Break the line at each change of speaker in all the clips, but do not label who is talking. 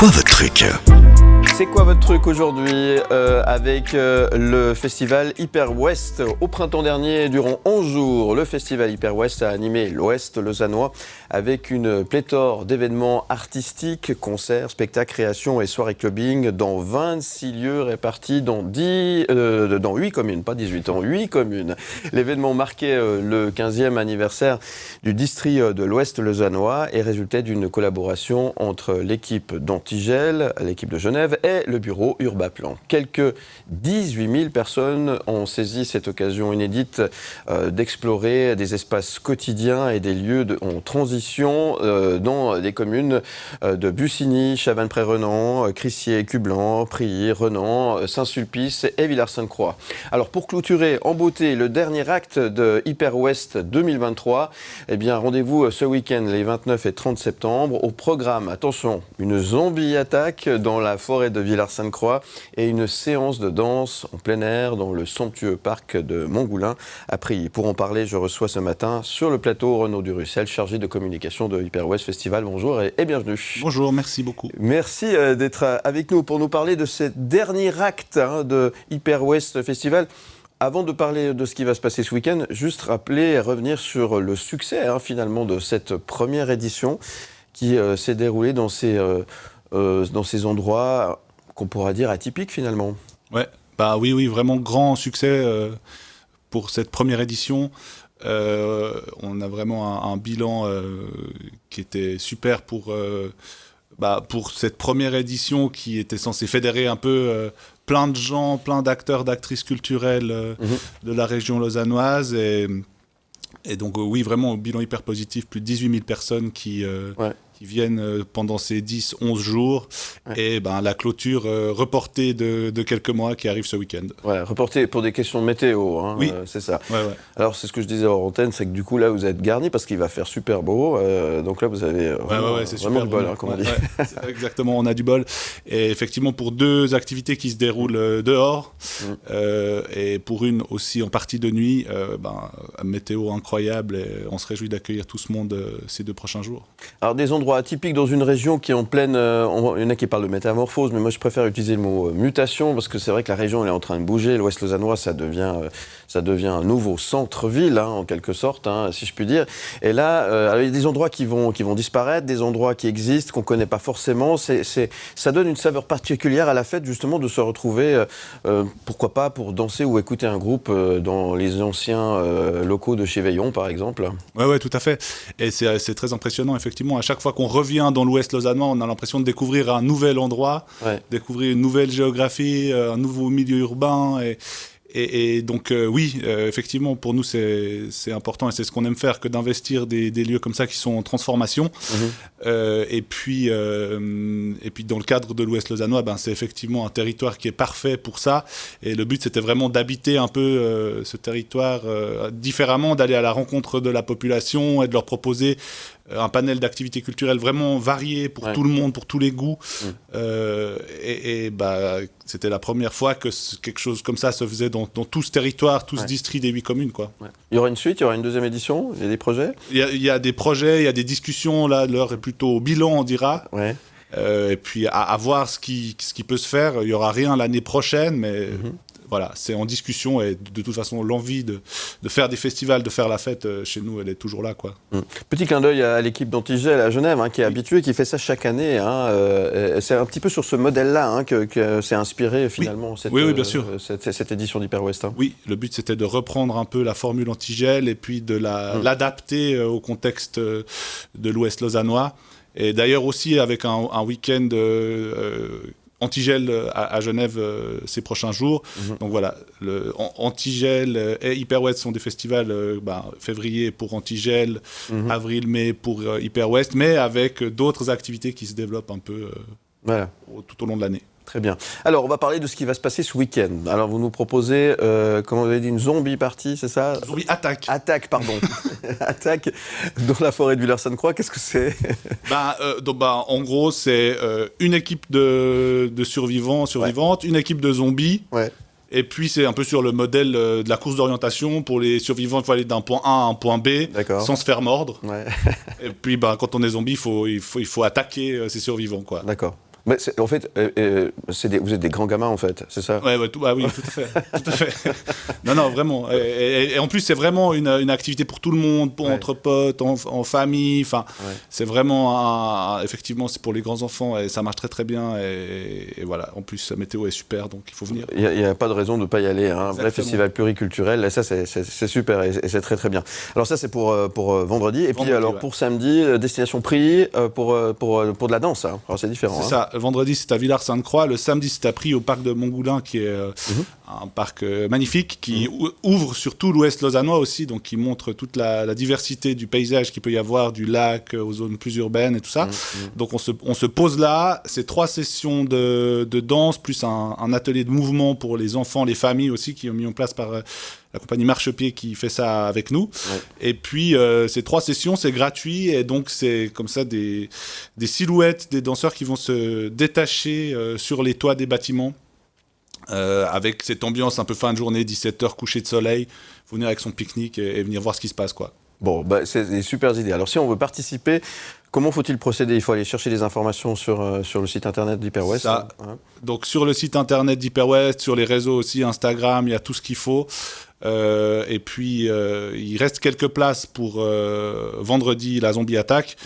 quoi votre truc ?
C'est quoi votre truc aujourd'hui avec le festival Hyper West. Au printemps dernier, durant 11 jours, le festival Hyper West a animé l'Ouest lausannois avec une pléthore d'événements artistiques, concerts, spectacles, créations et soirées clubbing dans 26 lieux répartis dans 8 communes, pas 18 ans, 8 communes. L'événement marquait le 15e anniversaire du district de l'Ouest lausannois et résultait d'une collaboration entre l'équipe d'Antigel, l'équipe de Genève et le bureau Urbaplan. Quelques 18 000 personnes ont saisi cette occasion inédite d'explorer des espaces quotidiens et des lieux en transition dans des communes de Bussigny, Chavannes-Près-Renan, Crissier, Cublan, Prilly, Renan, Saint-Sulpice et Villars-Sainte-Croix. Alors pour clôturer en beauté le dernier acte de Hyper West 2023, eh bien rendez-vous ce week-end les 29 et 30 septembre. Au programme, attention, une zombie attaque dans la forêt de Villars-Sainte-Croix et une séance de danse en plein air dans le somptueux parc de Montgoulin à Prilly. Pour en parler, je reçois ce matin sur le plateau Renaud Durussel, chargé de communication de Hyper West Festival. Bonjour et bienvenue.
Bonjour, merci beaucoup.
Merci d'être avec nous pour nous parler de ce dernier acte de Hyper West Festival. Avant de parler de ce qui va se passer ce week-end, juste rappeler et revenir sur le succès finalement de cette première édition qui s'est déroulée dans ces endroits qu'on pourra dire atypiques finalement.
Ouais, oui, vraiment grand succès pour cette première édition. On a vraiment un bilan qui était super pour cette première édition qui était censée fédérer un peu plein de gens, plein d'acteurs, d'actrices culturelles de la région lausannoise. Et donc oui, vraiment bilan hyper positif, plus de 18 000 personnes qui viennent pendant ces 10-11 jours. Ouais. Et la clôture reportée de quelques mois qui arrive ce week-end.
Ouais, reportée pour des questions de météo,
oui.
C'est ça.
Ouais.
Alors c'est ce que je disais hors antenne, c'est que du coup là vous êtes garnis parce qu'il va faire super beau, donc là vous avez vraiment du bol, comme on dit.
Ouais, exactement, on a du bol. Et effectivement pour deux activités qui se déroulent dehors, et pour une aussi en partie de nuit, météo incroyable et on se réjouit d'accueillir tout ce monde ces 2 prochains jours.
Alors des endroits atypiques dans une région qui est en pleine... il y en a qui parlent de métamorphose, mais moi je préfère utiliser le mot mutation, parce que c'est vrai que la région elle est en train de bouger. L'Ouest lausannois, ça devient un nouveau centre-ville, en quelque sorte, si je puis dire. Et là, il y a des endroits qui vont disparaître, des endroits qui existent, qu'on ne connaît pas forcément. Ça donne une saveur particulière à la fête, justement, de se retrouver, pourquoi pas, pour danser ou écouter un groupe dans les anciens locaux de chez Veillon, par exemple.
Ouais, tout à fait. Et c'est très impressionnant, effectivement. À chaque fois qu'on revient dans l'Ouest lausannois, on a l'impression de découvrir un nouvel endroit, découvrir une nouvelle géographie, un nouveau milieu urbain. Et donc, effectivement, pour nous, c'est important et c'est ce qu'on aime faire que d'investir des lieux comme ça qui sont en transformation. Et puis, dans le cadre de l'Ouest lausannois, c'est effectivement un territoire qui est parfait pour ça. Et le but, c'était vraiment d'habiter un peu ce territoire différemment, d'aller à la rencontre de la population et de leur proposer un panel d'activités culturelles vraiment variées pour tout le monde, pour tous les goûts. C'était la première fois que quelque chose comme ça se faisait dans tout ce territoire, tout ce district des 8 communes, quoi. Ouais.
Il y aura une suite, il y aura une deuxième édition, il y a des projets ?
Il y a des projets, il y a des discussions, là, l'heure est plutôt au bilan, on dira. Ouais. Et puis à voir ce qui peut se faire. Il n'y aura rien l'année prochaine, mais... Voilà, c'est en discussion et de toute façon, l'envie de faire des festivals, de faire la fête chez nous, elle est toujours là, quoi.
Petit clin d'œil à l'équipe d'Antigel à Genève, qui est habituée, qui fait ça chaque année. C'est un petit peu sur ce modèle-là que s'est inspiré finalement
bien sûr.
Cette édition d'Hyper West.
Oui, le but c'était de reprendre un peu la formule Antigel et puis de l'adapter au contexte de l'Ouest lausannois. Et d'ailleurs aussi avec un week-end... Antigel à Genève ces prochains jours. Donc voilà, Antigel et Hyper West sont des festivals février pour Antigel, avril-mai pour Hyper West, mais avec d'autres activités qui se développent un peu tout au long de l'année.
Très bien. Alors, on va parler de ce qui va se passer ce week-end. Alors, vous nous proposez, comment vous avez dit, une zombie party, c'est ça ?
Zombie attaque.
Attaque, pardon. Attaque dans la forêt de Villars-Sainte-Croix. Qu'est-ce que c'est ?
En gros, c'est une équipe de survivantes, une équipe de zombies. Ouais. Et puis, c'est un peu sur le modèle de la course d'orientation. Pour les survivants, il faut aller d'un point A à un point B sans se faire mordre. Ouais. Et puis, quand on est zombie, il faut attaquer ces survivants, quoi.
D'accord. Mais en fait, vous êtes des grands gamins, en fait, c'est ça?
Oui, tout à fait. Tout à fait. Non, vraiment. Et en plus, c'est vraiment une activité pour tout le monde, entre potes, en famille. Enfin, c'est vraiment, effectivement, c'est pour les grands enfants et ça marche très très bien. Et voilà, en plus, la météo est super, donc il faut venir.
Il n'y a pas de raison de ne pas y aller. Un vrai festival pluriculturel, et ça, c'est super et c'est très très bien. Alors ça, c'est pour vendredi. Et puis alors pour samedi, destination prix pour de la danse. Hein. Alors c'est différent.
C'est ça. Vendredi, c'est à Villars-Sainte-Croix. Le samedi, c'est à Prix au parc de Montgoulin, qui est un parc magnifique, qui ouvre sur tout l'ouest lausannois aussi, donc qui montre toute la diversité du paysage qu'il peut y avoir, du lac aux zones plus urbaines et tout ça. Donc on se pose là. C'est 3 sessions de danse, plus un atelier de mouvement pour les enfants, les familles aussi, qui ont mis en place par la compagnie Marchepied qui fait ça avec nous. Et puis, ces 3 sessions, c'est gratuit. Et donc, c'est comme ça des silhouettes des danseurs qui vont se détacher sur les toits des bâtiments. Avec cette ambiance un peu fin de journée, 17h, coucher de soleil. Il faut venir avec son pique-nique et venir voir ce qui se passe, quoi.
Bon, c'est des super idées. Alors, si on veut participer, comment faut-il procéder? Il faut aller chercher des informations sur le site internet d'Hyper West.
Donc, sur le site internet d'Hyper West, sur les réseaux aussi, Instagram, il y a tout ce qu'il faut. Et puis, il reste quelques places pour vendredi, la Zombie Attack.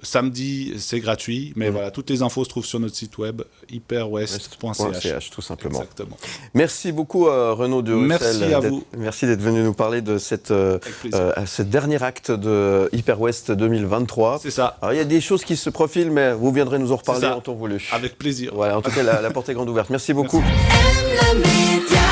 Samedi, c'est gratuit, mais voilà, toutes les infos se trouvent sur notre site web hyperwest.ch,
tout simplement.
Exactement.
Merci beaucoup Renaud de Roussel.
Merci à vous.
Merci d'être venu nous parler de ce dernier acte de Hyper West 2023.
C'est ça.
Alors il y a des choses qui se profilent, mais vous viendrez nous en reparler en temps voulu.
Avec plaisir.
Voilà, en tout cas, la porte est grande ouverte. Merci beaucoup.
Merci.